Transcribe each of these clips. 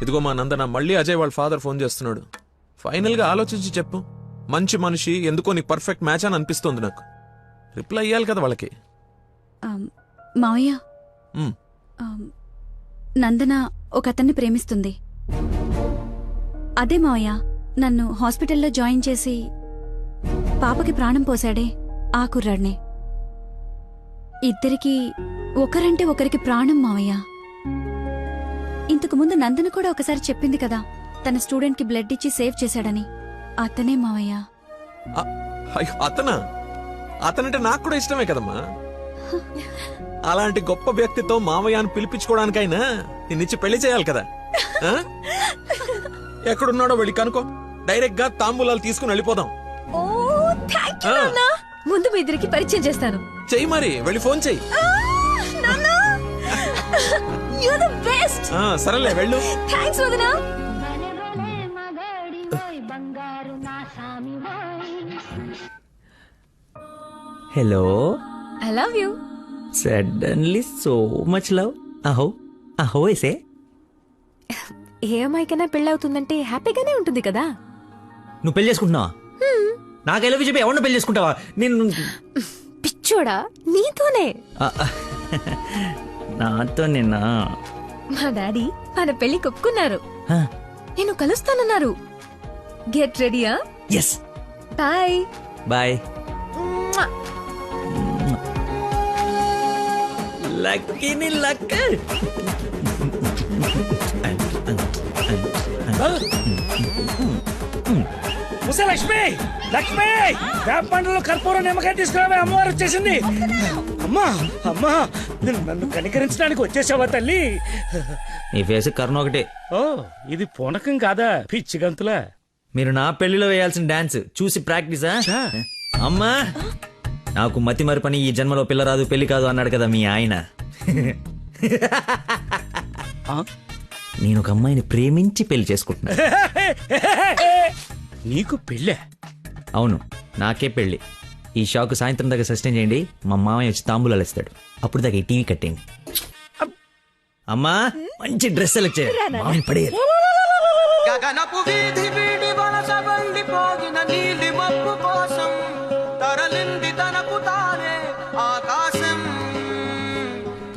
ఇదిగో మా నందన, మళ్ళీ అజయ్ వాళ్ళ ఫాదర్ ఫోన్ చేస్తున్నాడు. ఫైనల్ గా ఆలోచించి చెప్పు. మంచి మనిషి, ఎందుకో నీ పర్ఫెక్ట్ మ్యాచ్ అని అనిపిస్తోంది నాకు. రిప్లై ఇయ్యాలి కదా వాళ్ళకి. మావయ్య, ఉమ్, నందన ఒక అతన్ని ప్రేమిస్తుంది. అదే మావయ్య, నన్ను హాస్పిటల్లో జాయిన్ చేసి పాపకి ప్రాణం పోశాడే ఆ కుర్రాడ్నే. ఇద్దరికి ఒకరంటే ఒకరికి ప్రాణం మావయ్య. ఇంతకుముందు నందన కూడా ఒకసారి చెప్పింది కదా, తన స్టూడెంట్ కి బ్లడ్ ఇచ్చి సేవ్ చేశాడని. అతనే మావయ్య. అయ్యో, అతనంటే నాకు కూడా ఇష్టమే కదమ్మా. అలాంటి గొప్ప వ్యక్తితో మామయ్య అని పిలిపించుకోవడానికైనా నిన్నిచ్చి పెళ్లి చేయాలి కదా. ఆ? ఎక్కడున్నాడో వెళ్ళి కనుకో, డైరెక్ట్ గా తాంబూలాలు తీసుకుని వెళ్ళిపోదాం. ముందు మీ ఇద్దరికి పరిచయం చేస్తాను. చెయ్యి మరి, వెళ్ళి ఫోన్ చెయ్యి. సరేలే, వెళ్ళు. Hello, I love you. Suddenly so much love. అహో అహో ఏసే. ఏ అమ్మాయికైనా పెళ్ళవుతుందంటే హ్యాపీగానే ఉంటుంది కదా. నువ్వు పెళ్లి చేసుకుంటున్నావా? నాకు ఎలా చెప్పి ఎవరిని పెళ్లి చేసుకుంటావా? నేను పిచ్చోడా, నీతోనే. నాతో నిన్న మా డాడీ మన పెళ్లి ఒప్పుకున్నారు. నేను కలుస్తానన్నారు. గెట్ రెడీయా? ఎస్. Bye bye. లక్కీని లక్క. లక్ష్మి, లక్ష్మి, వేప పండ్లలో కర్పూరం నిమ్మకాయ తీసుకురావే, అమ్మవారు వచ్చేసింది. అమ్మా అమ్మా, నన్ను కనికరించడానికి వచ్చేసావా తల్లి? నీ ఫేస్ కరుణ ఒకటే. ఓ, ఇది పూనకం కాదా, పిచ్చి గంతులా? మీరు నా పెళ్లిలో వేయాల్సిన డాన్స్ చూసి ప్రాక్టీసా? అమ్మా, నాకు మతి మరి పని, ఈ జన్మలో పిల్ల రాదు పెళ్లి కాదు అన్నాడు కదా మీ ఆయన. నేను ఒక అమ్మాయిని ప్రేమించి పెళ్లి చేసుకుంటున్నా. నీకు పెళ్ళే? అవును, నాకే పెళ్లి. ఈ షాక్ సాయంత్రం దాకా సస్టైన్ చేయండి. మా మామయ్య వచ్చి తాంబూలాలు ఇస్తాడు. అప్పుడు దాకా ఈ టీవీ కట్టేయండి. అమ్మా, మంచి డ్రెస్ సెలెక్ట్ చేయాలి. మామయ్య పడేయాలి. గగనపు వీధి వీడి వలస వండిపోగిన నీలి మబ్బు కోసం తరలింది తనకు తానే ఆకాశం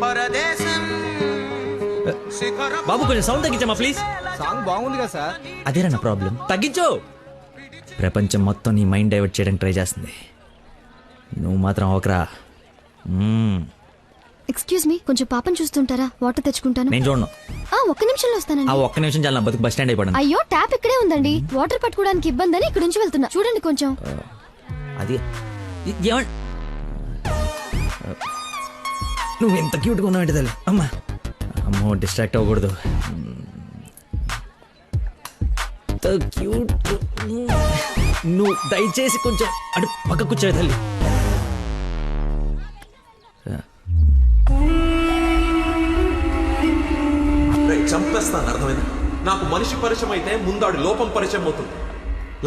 పరదేశం. బాబు, కొంచెం సౌండ్ తగ్గించమ్మా ప్లీజ్. సాంగ్ బాగుంది కదా సార్. అదేరా నా ప్రాబ్లం. తగ్గించు. ప్రపంచం మొత్తం నీ మైండ్ డైవర్ట్ చేయడానికి ట్రై చేస్తుంది. నువ్వు మాత్రం ఒకరా. ఎక్స్క్యూజ్ మీ, కొంచెం పాపను చూస్తుంటారా? వాటర్ తెచ్చుకుంటాను. నేను చూడను. ఒక్క నిమిషంలో వస్తానండి. ఒక్క నిమిషం చాలా, నా బతుకు బస్ స్టాండ్ అయిపోయాను. అయ్యో, ట్యాప్ ఇక్కడే ఉందండి. వాటర్ పట్టుకోవడానికి ఇబ్బంది అని ఇక్కడ నుంచి వెళ్తున్నా. చూడండి కొంచెం. అది నువ్వు ఎంత క్యూట్గా ఉన్నావు అంటే తల్లి. అమ్మా, అమ్మో, డిస్ట్రాక్ట్ అవ్వకూడదు. క్యూట్. నువ్వు దయచేసి కొంచెం అటు పక్క కూర్చోవే తల్లి. చంపేస్తాను, అర్థమైంది? నాకు మనిషి పరిచయం అయితే ముందాడు లోపం పరిచయం అవుతుంది.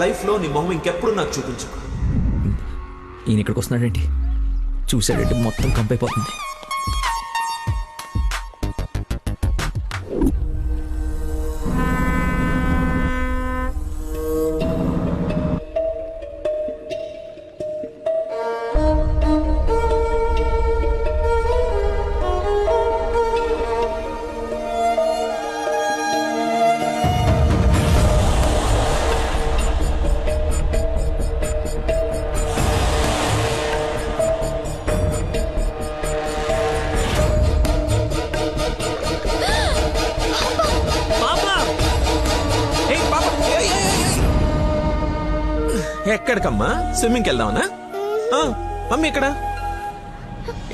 లైఫ్ లో నీ మొహం ఇంకెప్పుడు నాకు చూపించు. ఈయన ఇక్కడికి వస్తున్నాడేంటి? చూసాడంటే మొత్తం కంపైపోతుంది. ఎక్కడికమ్మా? స్విమ్మింగ్కి వెళ్దామనా? మమ్మీ ఇక్కడ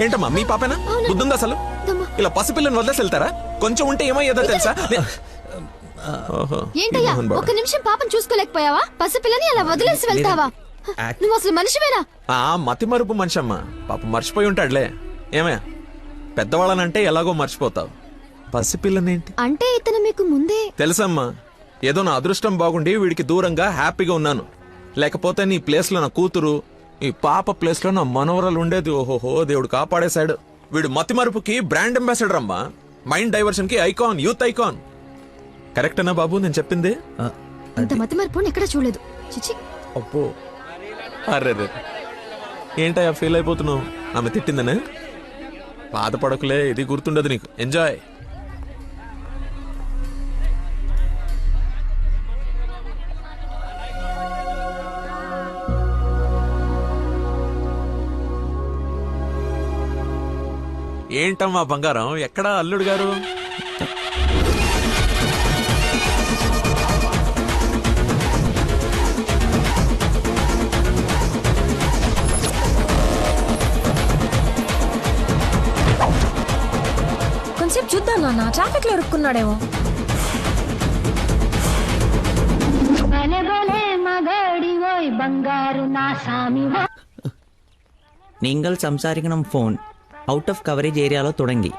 ఏంటమ్మా, మీ పాపేనా? బుద్ధుందా అసలు? ఇలా పసిపిల్లని వదిలేసి వెళ్తారా? కొంచెం ఉంటే ఏమయ్యేదో తెలుసా? ఏంటయ్యా, ఒక నిమిషం పాపను చూసుకోలేకపోయావా? పసిపిల్లని అలా వదిలేసి వెళ్తావా? నువ్వు అసలు మనిషివేనా? మతి మరుపు మనిషి అమ్మా. పాప మర్చిపోయి ఉంటాడులే. ఏమయ్యా, పెద్దవాళ్ళనంటే ఎలాగో మర్చిపోతావు. పసిపిల్లనేంటి అంటే ఇతను మీకు ముందే తెలుసమ్మా. ఏదో నా అదృష్టం బాగుండి వీడికి దూరంగా హ్యాపీగా ఉన్నాను. లేకపోతే నీ ప్లేస్ లో నా కూతురు, ఈ పాప ప్లేస్ లో నా మనవరాలు ఉండేది. ఓహోహో, దేవుడు కాపాడేశాడు. వీడు మతి మరుపుకి బ్రాండ్ అంబాసిడర్ అమ్మా. మైండ్ డైవర్షన్ కి ఐకాన్, యూత్ ఐకాన్. కరెక్టేనా బాబు నేను చెప్పింది? ఇంత మతి మరిపోని ఎక్కడ చూడలేదు. చిచి. అబ్బో, అరే ఏంటయ్యా ఫీల్ అయిపోతున్నావు? ఆమె తిట్టిందనే? బాధపడకులే, ఇది గుర్తుండదు నీకు. ఎంజాయ్. ఏంటమ్మా బంగారం, ఎక్కడా అల్లుడు గారు? కొంచెంసేపు చూద్దాం నాన్న, ట్రాఫిక్ లో ఇరుక్కున్నాడేమో. നിങ്ങൾ സംസാരിക്കണം ഫോൺ ഔട്ട് ഓഫ് കവറേജ് ഏരിയలో തുടങ്ങി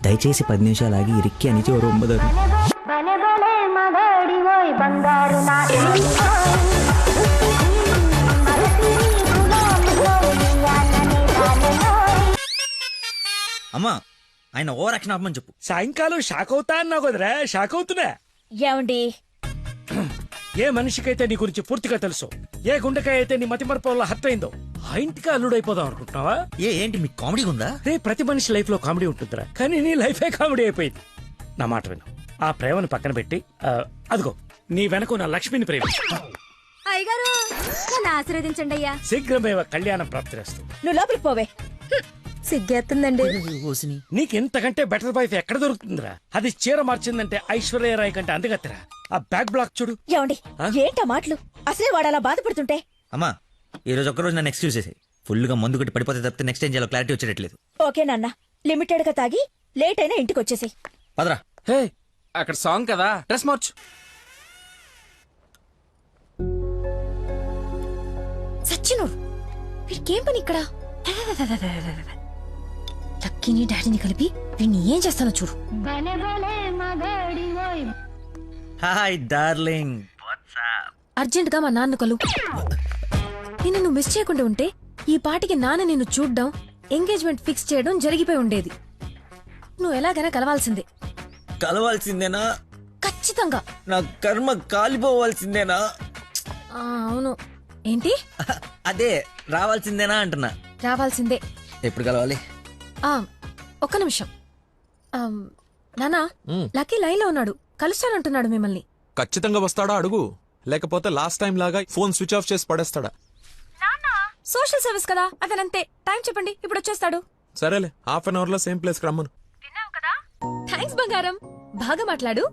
దయచేసి 10 నిమిషాలు ఆగి ఇరిక్కి అనిచి ఓ 9. అమ్మా ఆయన ఓవర్ యాక్షన్ ఆపమని చెప్పు. సాయంకాలం షాక్ అవుతా అన్నావు కదరా, షాక్ అవుతున్నా. ఏమండి, ఏ మనిషికైతే నీ గురించి పూర్తిగా తెలుసు, ఏ గుండెకాయ అయితే నీ మతి మరపు వల్ల హర్ట్ అయిందో, ఆ ఇంటికి అల్లుడైపోదాం అనుకుంటున్నావా? ఏంటి మీకు కామెడీ ఉందా? రే, ప్రతి మనిషి లైఫ్ లో కామెడీ ఉంటుందిరా, కానీ నీ లైఫే కామెడీ అయిపోయింది. నా మాట విను, ఆ ప్రేమను పక్కన పెట్టి అదిగో నీ వెనక నా లక్ష్మిని ప్రేమ. అయ్యగారు నన్ను ఆశీర్వదించండి అయ్యా. శీఘ్రమేవ కళ్యాణం ప్రాప్తిరేస్తూ. నువ్వు లోపలికి పోవే. సిగ్గేస్తుందండి. నీకెంతకంటే బెటర్ వైఫ్ ఎక్కడ దొరుకుతుందిరా? అది చీర మార్చిందంటే ఐశ్వర్యరాయ్ కంటే అందగత్తరా. ఆ బ్యాక్ బ్లాక్ చూడు. ఏమండి, ఏంటా మాటలు? అసలే వాడు అలా బాధపడుతుంటే. అమ్మా ఈ రోజు ఒక్కరోజు నన్ను ఎక్స్క్యూజ్ చేసి ఫుల్ గా మందు కొట్టి పడిపోతే తప్పితే నెక్స్ట్ ఏం చేయాలో క్లారిటీ వచ్చేటట్లేదు. ఓకే నాన్న, లిమిటెడ్ గా తాగి లేట్ అయినా ఇంటికి వచ్చేసి. పదరా. హే, అక్కడ సాంగ్ కదా, డ్రెస్ మార్చు. సచ్చినోడు, వీడికేం పని ఇక్కడ? లక్కీని డాడీని కలిపి వీడిని ఏం చేస్తానో చూడు. Hi darling. అర్జెంట్ గా మా నాన్న కలు. నిన్ను నువ్వు మిస్ చేయకుండా ఉంటే ఈ పాటికి నాన్న నిన్ను చూడ్డం, ఎంగేజ్మెంట్ ఫిక్స్ చేయడం జరిగిపోయి ఉండేది. నువ్వు ఎలాగైనా కలవాల్సిందే. కలవాల్సిందేనా? ఖచ్చితంగా. నా కర్మ కాలిపోవాల్సిందేనా? అవును. ఏంటి? అదే రావాల్సిందేనా అంటున్నా. రావాల్సిందే. ఎప్పుడు కలవాలి? ఒక్క నిమిషం. నానా, లక్కీ లైన్ లో ఉన్నాడు, కలుస్తానంటున్నాడు మిమ్మల్ని. ఖచ్చితంగా వస్తాడా అడుగు, లేకపోతే లాస్ట్ టైం లాగా ఫోన్ స్విచ్ ఆఫ్ చేసి పడేస్తాడా? సోషల్ సర్వీస్ కదా, అతనంతే. టైం చెప్పండి, ఇప్పుడు వచ్చేస్తాడు. సరేలే, హాఫ్ అన్ అవర్ లో సేమ్ ప్లేస్ కి రమ్మను. థ్యాంక్స్ బంగారం, బాగా మాట్లాడు.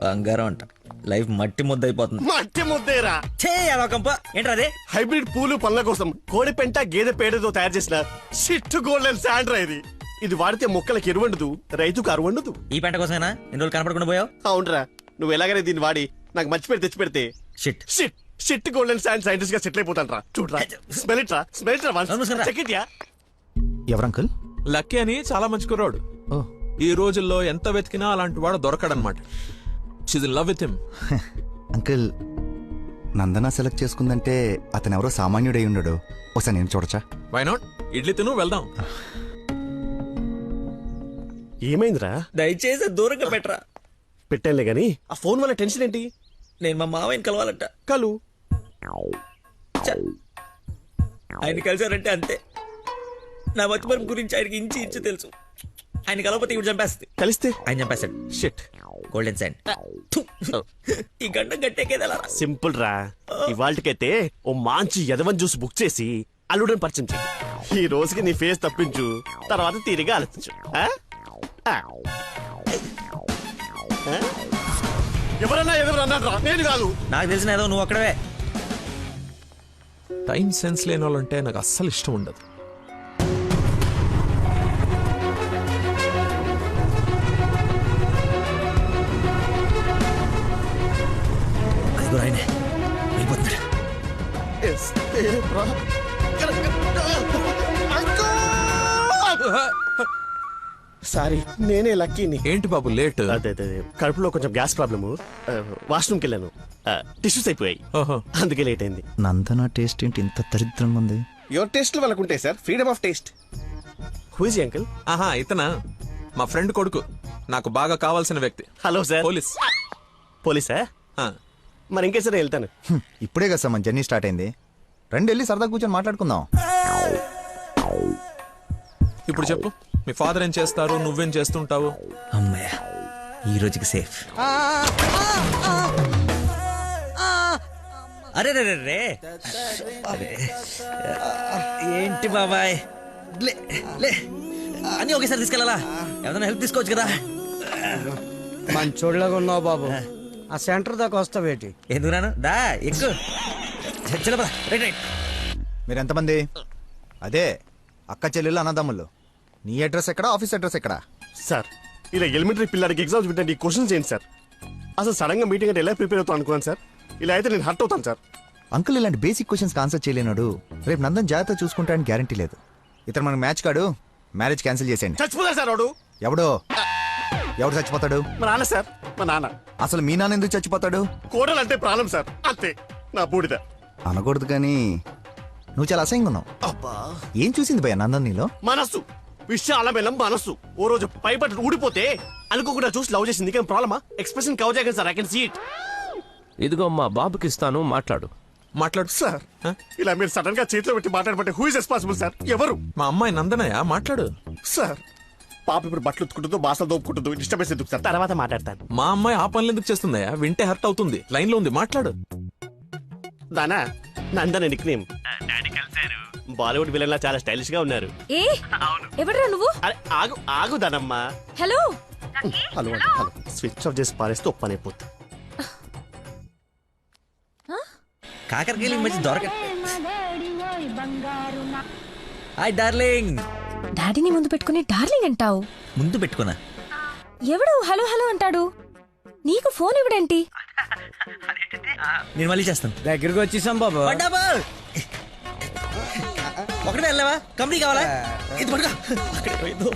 బంగారం అంట, లైఫ్ మట్టి ముద్ద అయిపోతుంది. మట్టి ముద్దేరా ఏంట్రా అదే? హైబ్రిడ్ పూలు పళ్ళ కోసం కోడి పెంట గేదె పేడతో తయారు చేసిన షిట్ గోల్డెన్ శాండ్రా ఇది. ఇది వాడితే మొక్కలకు ఎరువండదు, రైతుకు అరువండదు. ఈ పంట కోసమేనా ఇన్ని రోజులు కనపడకుండా పోయావు? అవునరా, నువ్వు ఎలాగైనా దీన్ని వాడి నాకు మంచి పేరు తెచ్చి పెడితే shit shit shit golden sand scientist గా సెటిల్ అయిపోతాను రా. చూడరా, స్మెల్ ఇట్ రా, స్మెల్ ఇట్ రా, చెక్ ఇట్ యా. ఎవరంకుల్? లక్కీ అని చాలా మంచి కుర్రాడు. ఈ రోజుల్లో ఎంత వెతికినా అలాంటి వాడు దొరకడనమాట. She's in love with him. Uncle, Nandana select చేసుకుందంటే అతను ఎవరో సామాన్యుడై ఉండడు. ఒకసారి నేను చూడచ్చా? Why not? ఇడ్లీ తిను, వెళ్దాం. ఏమైందిరా? దయచేసి దూరంగా పెట్టరా. పెట్టానులే గాని ఆ ఫోన్ వల్ల టెన్షన్ ఏంటి? నేను మా మావయ్యని కలవాలంట. కలు ఆయన కలిసారంటే అంతే. నా మతిమరుపు గురించి ఆయనకి ఇంచి ఇంచు తెలుసు. ఆయన కలవకపోతే ఇప్పుడు చంపేస్తుంది. కలిస్తే ఆయన చంపేస్తాడు. షిట్. Golden sand. ఈ గంట గట్టేకేదా? సింపుల్ రా. ఇవాళకైతే ఓ మంచి యదవన్ జ్యూస్ బుక్ చేసి అల్లుడని పరిచయం చెయ్యి. ఈ రోజుకి నీ ఫేస్ తప్పించు, తర్వాత తీరిగా ఆలోచించు. ఎవరన్నా ఎదురన్నారా? నేను కాదు. నాకు తెలిసిన ఏదో నువ్వు అక్కడవే. టైం సెన్స్ లేని వాళ్ళంటే నాకు అస్సలు ఇష్టం ఉండదు. ఆయనే వెళ్ళిపోతున్నాడు. సారీ, నేనే లక్కీని. ఏంటి బాబు లేట్? అదే కడుపులో కొంచెం గ్యాస్ ప్రాబ్లము, వాష్రూమ్కి వెళ్ళాను, టిష్యూస్ అయిపోయాయి, అందుకే లేట్ అయింది. నందన టేస్ట్ ఏంటి ఇంత దరిద్రంగా ఉంది? యువర్ టేస్ట్ వాళ్ళకు ఉంటాయి sir, freedom of taste. Who is uncle? ఆహా, ఇతనా మా ఫ్రెండ్ కొడుకు. నాకు బాగా కావాల్సిన వ్యక్తి. Hello sir. పోలీస్. పోలీసా? ఆ, మరి ఇంకే సరే వెళ్తాను. ఇప్పుడే కదా సార్ మన జర్నీ స్టార్ట్ అయింది. రండి వెళ్ళి సరదా కూర్చొని మాట్లాడుకుందాం. ఇప్పుడు చెప్పు, మీ ఫాదర్ ఏం చేస్తారు, నువ్వేం చేస్తుంటావు? అమ్మయ్య, ఈ రోజుకి సేఫ్. అరే రే రే రే అరే, ఏంటి బాబాయ్, లే లే అన్నీ ఒకేసారి తీసుకెళ్ళాలా? ఏదైనా హెల్ప్ తీసుకోవచ్చు కదా. మంచోళ్ళగా ఉన్నావు బాబు. ఆ సెంటర్ దాకా వస్తావేటి? ఎందుకు రాను, దా ఎక్కువ. Right right. మీరు ఎంతమంది? అదే అక్క చెల్లెళ్ళు అన్నదమ్ముళ్ళు. నీ అడ్రస్ ఎక్కడ, ఆఫీస్ అడ్రస్ ఎక్కడ? సార్ ఇలా ఎలిమెంటరీ పిల్లలకి ఎగ్జామ్స్ పెట్టండి, ఈ క్వశ్చన్స్ ఏంటి సార్? అసలు సడన్ గా మీటింగ్ అంటే ఎలా ప్రిపేర్ అవుతాను అనుకున్నాను సార్. ఇలా అయితే నేను హర్ట్ అవుతాను సార్. అంకుల్ ఇలాంటి బేసిక్ క్వశ్చన్స్ ఆన్సర్ చేయలేనాడు. రేపు నందన్ జాగ్రత్త చూసుకుంటాడని గ్యారంటీ లేదు. ఇతను మనకు మ్యాచ్ కాడు. మ్యారేజ్ క్యాన్సిల్ చేసేయండి. చచ్చిపోతారు సార్ వాడు. ఎవడో ఎవడు చచ్చిపోతాడు? మా నాన్న సార్, మా నాన్న. అసలు మీ నాన్న ఎందుకు చచ్చిపోతాడు? కోడలు అంటే ప్రాణం సార్, అంతే. నా బూడిద. అనకూడదు కానీ నువ్వు చాలా అసహ్యంగా ఉన్నావు. అబ్బా, ఏం చూసింది భయ నందన్ నీలో? మనస్సు విశాల బెల్లం మనస్సు. ఓ రోజు పైపట్టు ఊడిపోతే అనుకోకుండా చూసి లవ్ చేసింది. కానీ ప్రాబ్లమా? ఎక్స్ప్రెషన్ కవర్ చేయగలను sir. I can see it. ఇదిగో మా బాబుకి ఇస్తాను, మాట్లాడు. మాట్లాడు సార్ ఇలా మీరు సడన్ గా చేతిలో పెట్టి మాట్లాడబట్టే హూ ఇస్ రెస్పాన్సిబుల్ సార్? ఎవరు? మా అమ్మాయి నందనయ్య, మాట్లాడు. సార్ పాప ఇప్పుడు బట్టలు ఉత్తుకుంటుందో, బాసలు దోపుకుంటుందో, డిస్టర్బెన్స్ ఎందుకు సార్? తర్వాత మాట్లాడతాను. మా అమ్మాయి ఆ పనులు ఎందుకు చేస్తుందయ్యా? వింటే హర్ట్ అవుతుంది. లైన్ లో ఉంది, మాట్లాడు. దానా నందన నిక్ నేమ్. డాడీ కలిశారు. బాలీవుడ్ విలన్ లా చాలా స్టైలిష్ గా ఉన్నారు. ఏ ఎవడ్రా నువ్వు? అరే ఆగు ఆగు దానమ్మా. Hello hello hello. Switch off చేసి పారేస్తే ఒప్పనైపోతుంది. కాకరకాయలు మంచి దొరక. Hi darling. డాడీని ముందు పెట్టుకుని డార్లింగ్ అంటావు? ముందు పెట్టుకున్నా. ఎవడు హలో హలో అంటాడు? నీకు ఫోన్ ఇవ్వడేంటి? నేను మళ్ళీ చేస్తాను. దగ్గరికి వచ్చేసాం బాబు. ఒకటే వెళ్ళావా? కంపెనీ కావాలా? ఇది పడుకో. అక్కడే పోయిందో.